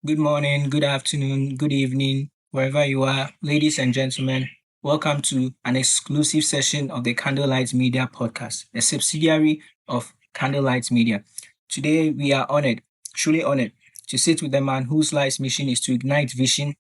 Good morning, good afternoon, good evening, wherever you are, ladies and gentlemen. Welcome to an exclusive session of the Candlelight Media podcast, a subsidiary of Candlelight Media. Today, we are honored, truly honored, to sit with a man whose life's mission is to ignite vision,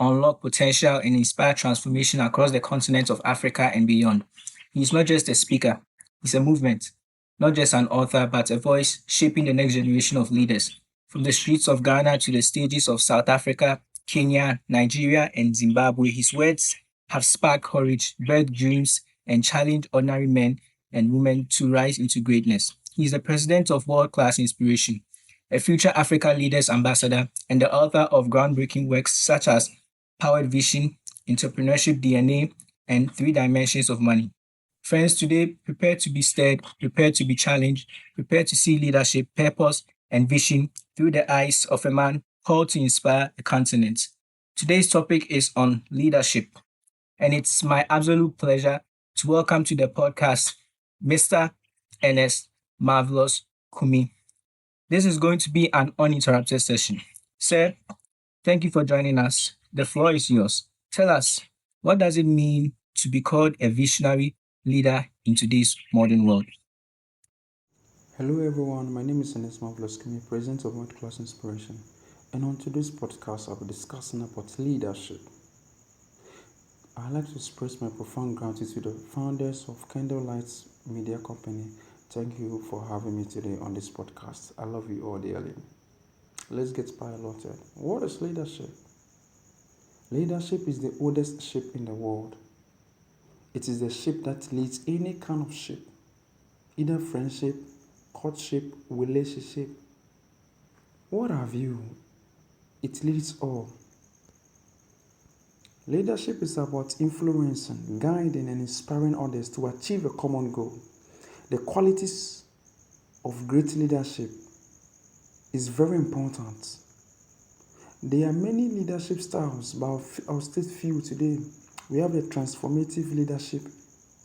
unlock potential, and inspire transformation across the continent of Africa and beyond. He's not just a speaker, he's a movement, not just an author, but a voice shaping the next generation of leaders. From the streets of Ghana to the stages of South Africa, Kenya, Nigeria, and Zimbabwe, his words have sparked courage, birthed dreams, and challenged ordinary men and women to rise into greatness. He is the president of World Class Inspiration, a future Africa Leaders Ambassador, and the author of groundbreaking works such as Powered Vision, Entrepreneurship DNA, and Three Dimensions of Money. Friends, today prepare to be stirred, prepare to be challenged, prepare to see leadership, purpose, and vision through the eyes of a man called to inspire a continent. Today's topic is on leadership, and it's my absolute pleasure to welcome to the podcast Mr. Ernest Marvelous Kumi. This is going to be an uninterrupted session. Sir, thank you for joining us. The floor is yours. Tell us, what does it mean to be called a visionary leader in today's modern world? Hello everyone, my name is Ernest Marvelous Kumi, President of World Class Inspiration, and on today's podcast I'll be discussing about leadership. I'd like to express my profound gratitude to the founders of Candlelight Media Company. Thank you for having me today on this podcast. I love you all dearly. Let's get piloted. What is leadership? Leadership is the oldest ship in the world. It is the ship that leads any kind of ship, either friendship, courtship, relationship. What have you? It leads all. Leadership is about influencing, guiding, and inspiring others to achieve a common goal. The qualities of great leadership is very important. There are many leadership styles, but I'll state few today. We have the transformative leadership,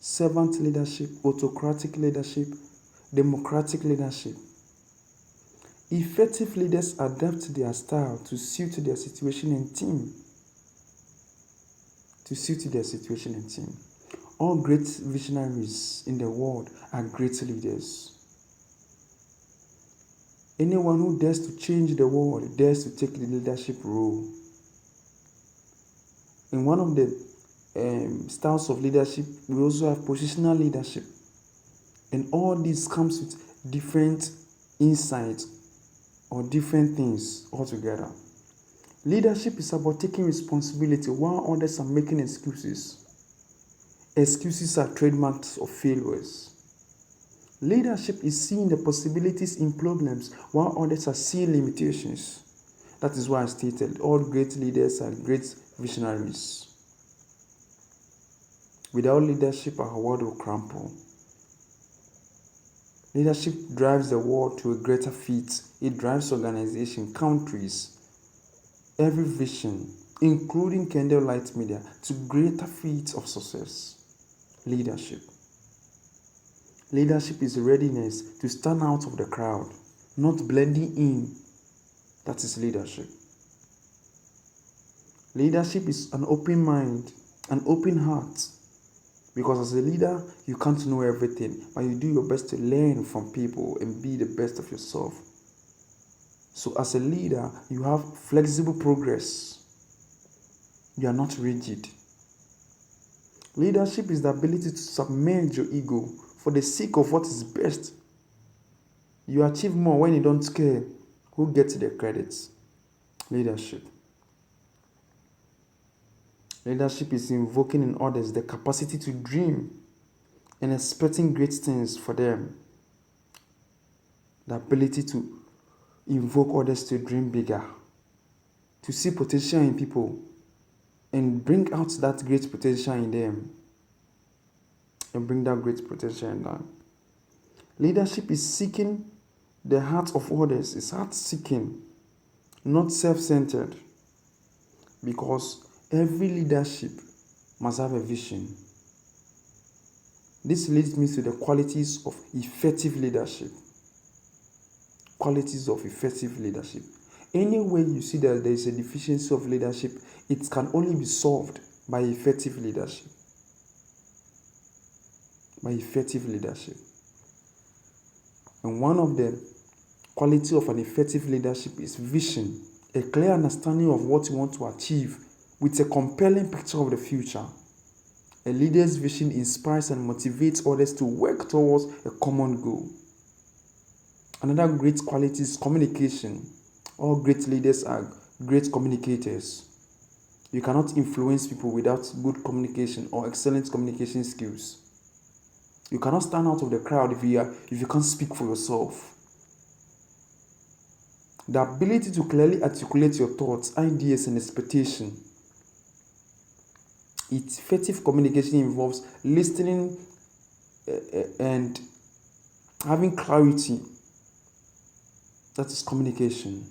servant leadership, autocratic leadership, democratic leadership. Effective leaders adapt their style to suit their situation and team. All great visionaries in the world are great leaders. Anyone who dares to change the world dares to take the leadership role. In one of the styles of leadership, we also have positional leadership. And all this comes with different insights or different things altogether. Leadership is about taking responsibility while others are making excuses. Excuses are trademarks of failures. Leadership is seeing the possibilities in problems while others are seeing limitations. That is why I stated all great leaders are great visionaries. Without leadership, our world will crumble. Leadership drives the world to a greater feat. It drives organizations, countries, every vision, including Candlelight Media, to greater feats of success. Leadership. Leadership is readiness to stand out of the crowd, not blending in. That is leadership. Leadership is an open mind, an open heart. Because as a leader, you can't know everything, but you do your best to learn from people and be the best of yourself. So as a leader, you have flexible progress. You are not rigid. Leadership is the ability to submerge your ego for the sake of what is best. You achieve more when you don't care who gets the credits. Leadership. Leadership is invoking in others the capacity to dream and expecting great things for them. The ability to invoke others to dream bigger, to see potential in people and bring out that great potential in them. Leadership is seeking the heart of others. It's heart seeking, not self-centered. Because every leadership must have a vision. This leads me to the qualities of effective leadership. Anywhere you see that there is a deficiency of leadership, it can only be solved by effective leadership. By effective leadership. And one of the quality of an effective leadership is vision, a clear understanding of what you want to achieve with a compelling picture of the future. A leader's vision inspires and motivates others to work towards a common goal. Another great quality is communication. All great leaders are great communicators. You cannot influence people without good communication or excellent communication skills. You cannot stand out of the crowd if you can't speak for yourself. The ability to clearly articulate your thoughts, ideas, and expectations. Effective communication involves listening and having clarity. That is communication.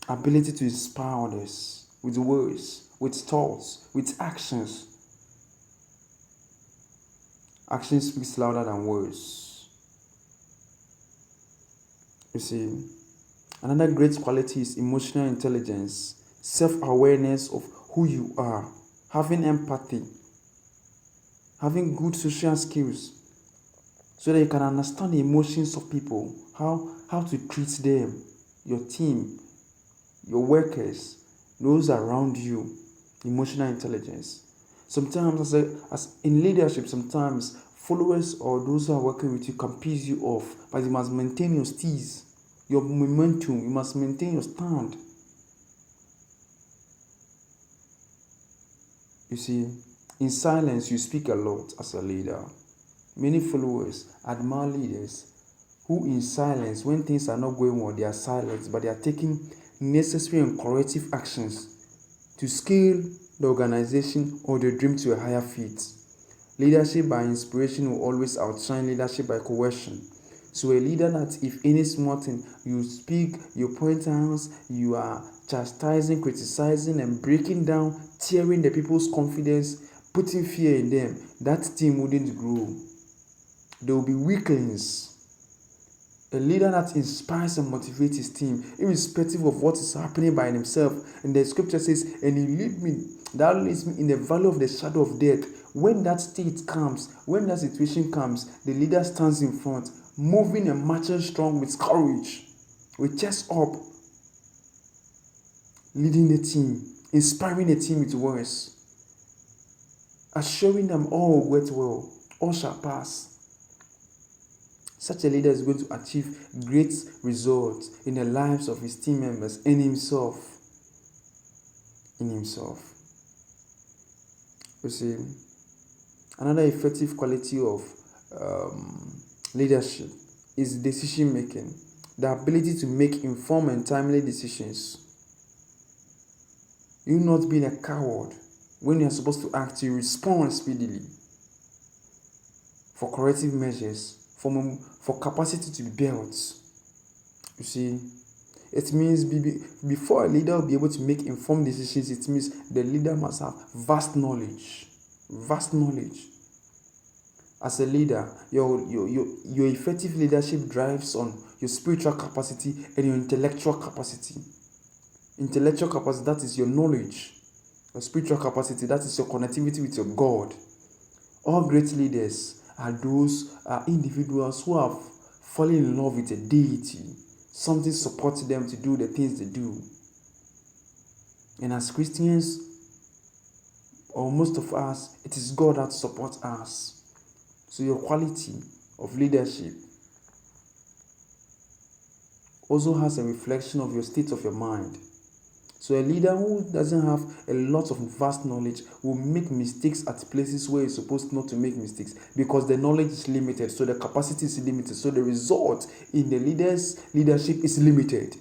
Ability to inspire others with words, with thoughts, with actions. Action speaks louder than words. You see, another great quality is emotional intelligence, self-awareness of who you are, having empathy, having good social skills, so that you can understand the emotions of people, how to treat them, your team, your workers, those around you. Emotional intelligence. Sometimes, as in leadership, sometimes followers or those who are working with you can piss you off, but you must maintain your steez, your momentum. You must maintain your stand. You see, in silence, you speak a lot as a leader. Many followers admire leaders who, in silence, when things are not going well, they are silent, but they are taking necessary and corrective actions to scale the organization or the dream to a higher feat. Leadership by inspiration will always outshine leadership by coercion. So a leader that if any small thing you speak, you point out, you are chastising, criticizing, and breaking down, tearing the people's confidence, putting fear in them, that team wouldn't grow. There will be weaklings. A leader that inspires and motivates his team, irrespective of what is happening by himself. And the scripture says, and he lead me, that leads me in the valley of the shadow of death. When that state comes, when that situation comes, the leader stands in front, moving and marching strong with courage, with chest up, leading the team, inspiring the team with words, assuring them all will get well, all shall pass. Such a leader is going to achieve great results in the lives of his team members and himself. In himself. You see, another effective quality of leadership is decision making, the ability to make informed and timely decisions. You not being a coward. When you are supposed to act, you respond speedily for corrective measures, for capacity to be built. You see, it means before a leader will be able to make informed decisions, it means the leader must have vast knowledge. Vast knowledge. As a leader, your effective leadership drives on your spiritual capacity and your intellectual capacity. Intellectual capacity, that is your knowledge. Your spiritual capacity, that is your connectivity with your God. All great leaders are those individuals who have fallen in love with a deity. Something supports them to do the things they do. And as Christians, or most of us, it is God that supports us. So your quality of leadership also has a reflection of your state of your mind. So a leader who doesn't have a lot of vast knowledge will make mistakes at places where you're supposed not to make mistakes because the knowledge is limited, so the capacity is limited, so the result in the leader's leadership is limited.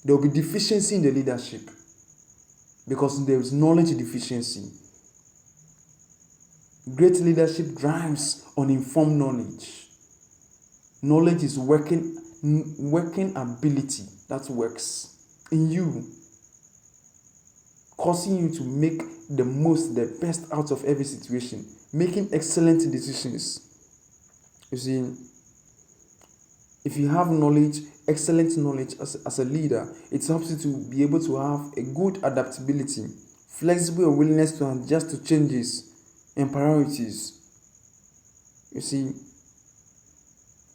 There will be deficiency in the leadership because there is knowledge deficiency. Great leadership drives on informed knowledge. Knowledge is working ability that works in you, causing you to make the best out of every situation, making excellent decisions. You see, If you have knowledge, excellent knowledge as a leader, it helps you to be able to have a good adaptability, flexible willingness to adjust to changes and priorities. You see,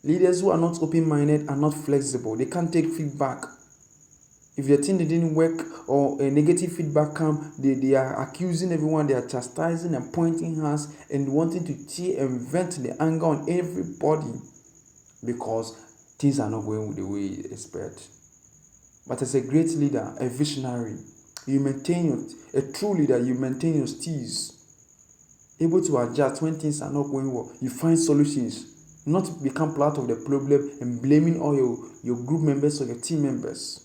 leaders who are not open-minded are not flexible. They can't take feedback. If your thing didn't work or a negative feedback come, they are accusing everyone, they are chastising and pointing hands and wanting to tear and vent the anger on everybody because things are not going the way you expect. But as a great leader, a visionary, you maintain a true leader, you maintain your steez, able to adjust when things are not going well. You find solutions, not become part of the problem and blaming all your group members or your team members.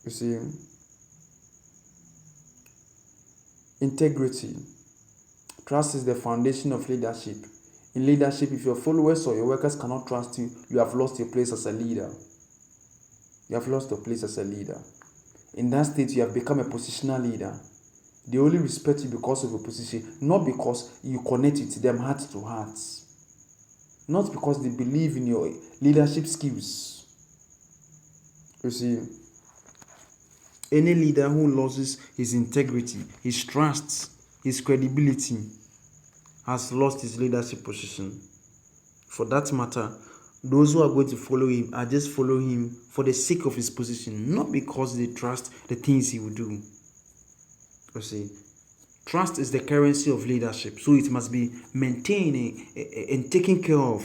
You see, integrity. Trust is the foundation of leadership. In leadership, if your followers or your workers cannot trust you, you have lost your place as a leader. You have lost your place as a leader. In that state, you have become a positional leader. They only respect you because of your position, not because you connect with them heart to heart. Not because they believe in your leadership skills. You see, any leader who loses his integrity, his trust, his credibility, has lost his leadership position. For that matter, those who are going to follow him are just following him for the sake of his position, not because they trust the things he will do. You see, trust is the currency of leadership, so it must be maintained and taken care of.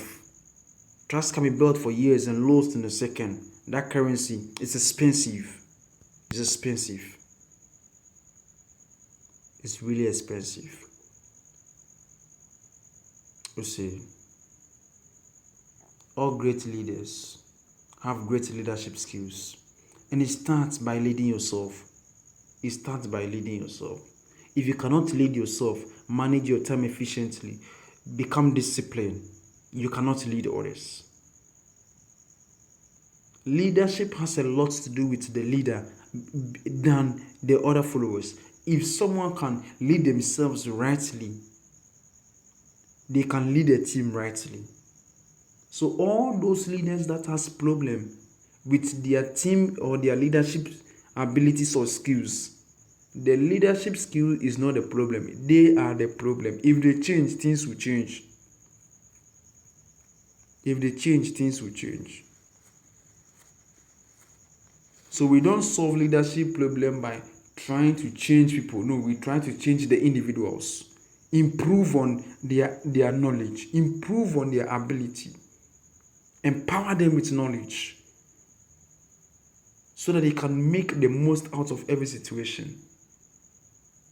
Trust can be built for years and lost in a second. That currency is expensive. It's expensive. It's really expensive. You see, all great leaders have great leadership skills. And it starts by leading yourself. It starts by leading yourself. If you cannot lead yourself, manage your time efficiently, become disciplined, you cannot lead others. Leadership has a lot to do with the leader than the other followers. If someone can lead themselves rightly, they can lead a team rightly. So all those leaders that has problem with their team or their leadership abilities or skills, the leadership skill is not the problem. They are the problem. If they change, things will change. If they change, things will change. So we don't solve leadership problem by trying to change people. No, we try to change the individuals. Improve on their knowledge. Improve on their ability. Empower them with knowledge so that they can make the most out of every situation.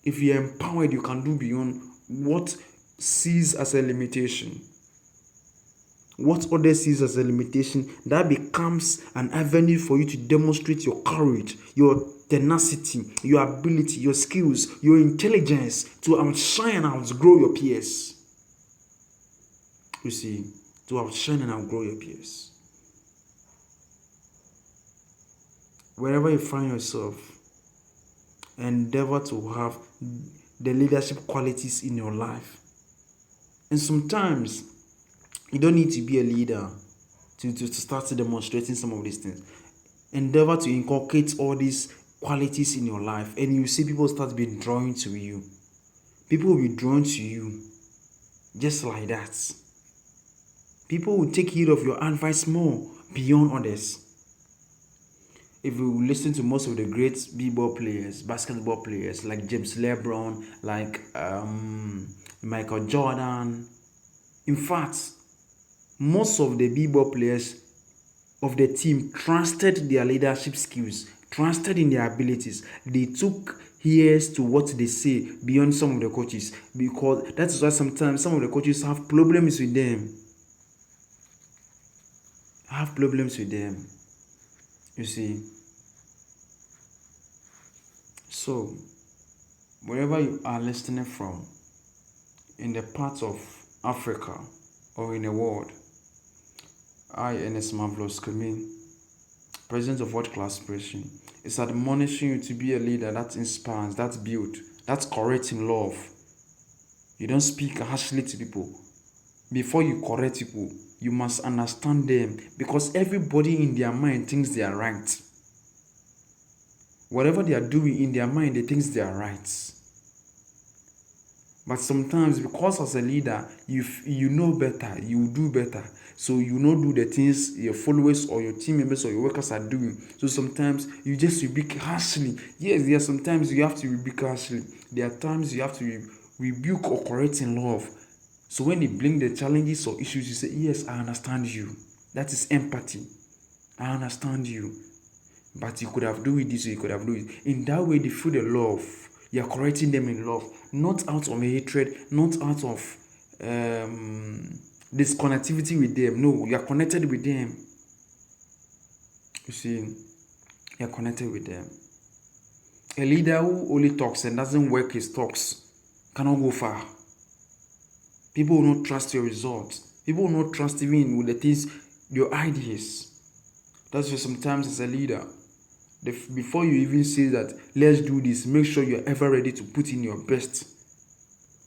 If you're empowered, you can do beyond what sees as a limitation. What others sees as a limitation, that becomes an avenue for you to demonstrate your courage, your tenacity, your ability, your skills, your intelligence to outshine and outgrow your peers. You see, to outshine and outgrow your peers. Wherever you find yourself, endeavor to have the leadership qualities in your life. And sometimes you don't need to be a leader to start demonstrating some of these things. Endeavor to inculcate all these qualities in your life, and you see people start being drawn to you. People will be drawn to you just like that. People will take heed of your advice more beyond others. If you listen to most of the great b-ball players, basketball players like James LeBron, like Michael Jordan, in fact, most of the b-ball players of the team trusted their leadership skills, trusted in their abilities. They took ears to what they say beyond some of the coaches, because that is why sometimes some of the coaches have problems with them. You see. So, wherever you are listening from, in the parts of Africa or in the world, I, Ernest Marvelous Kumi, President of World Class Inspiration, is admonishing you to be a leader that inspires, that builds, that corrects in love. You don't speak harshly to people. Before you correct people, you must understand them, because everybody in their mind thinks they are right. Whatever they are doing in their mind, they think they are right. But sometimes, because as a leader, you know better, you do better. So you not do the things your followers or your team members or your workers are doing. So sometimes you just rebuke harshly. Yes, there are sometimes you have to rebuke harshly. There are times you have to rebuke or correct in love. So when they bring the challenges or issues, you say, yes, I understand you. That is empathy. I understand you. But you could have done it this way, you could have done it. In that way, they feel the love. You are correcting them in love, not out of hatred, not out of disconnectivity with them. No, you are connected with them. You see, you are connected with them. A leader who only talks and doesn't work his talks cannot go far. People will not trust your results. People will not trust even with the things, your ideas. That's why sometimes as a leader, before you even say that, let's do this, make sure you're ever ready to put in your best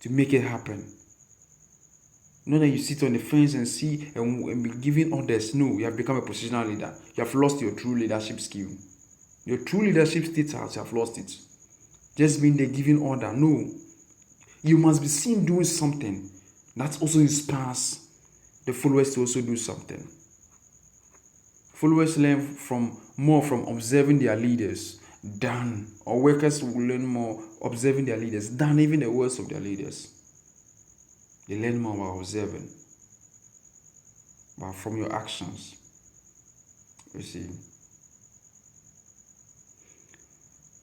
to make it happen. Not that you sit on the fence and see and be giving orders. No, you have become a positional leader. You have lost your true leadership skill. Your true leadership status, you have lost it. Just being the giving order. No. You must be seen doing something. That also inspires the followers to also do something. Followers learn more from observing their leaders or workers will learn more observing their leaders than even the words of their leaders. They learn more by observing, but from your actions. You see.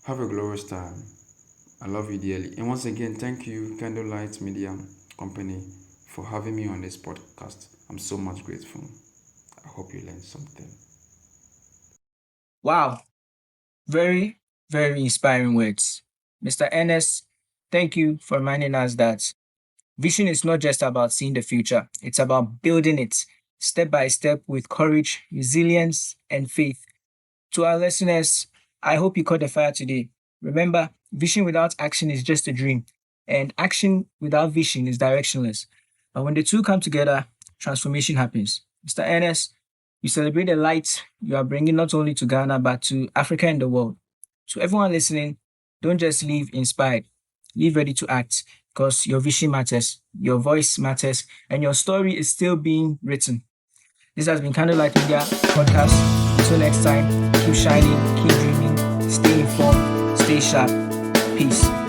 Have a glorious time. I love you dearly. And once again, thank you, Candlelight Media Company, for having me on this podcast. I'm so much grateful. I hope you learned something. Wow. Very, very inspiring words. Mr. Ernest, thank you for reminding us that vision is not just about seeing the future, it's about building it step by step with courage, resilience, and faith. To our listeners, I hope you caught the fire today. Remember, vision without action is just a dream, and action without vision is directionless. But when the two come together, transformation happens. Mr. Ernest, you celebrate the light you are bringing not only to Ghana, but to Africa and the world. To everyone listening, don't just live inspired, live ready to act because your vision matters, your voice matters, and your story is still being written. This has been Candlelight Media Podcast. Until next time, keep shining, keep dreaming, stay informed, stay sharp. Peace.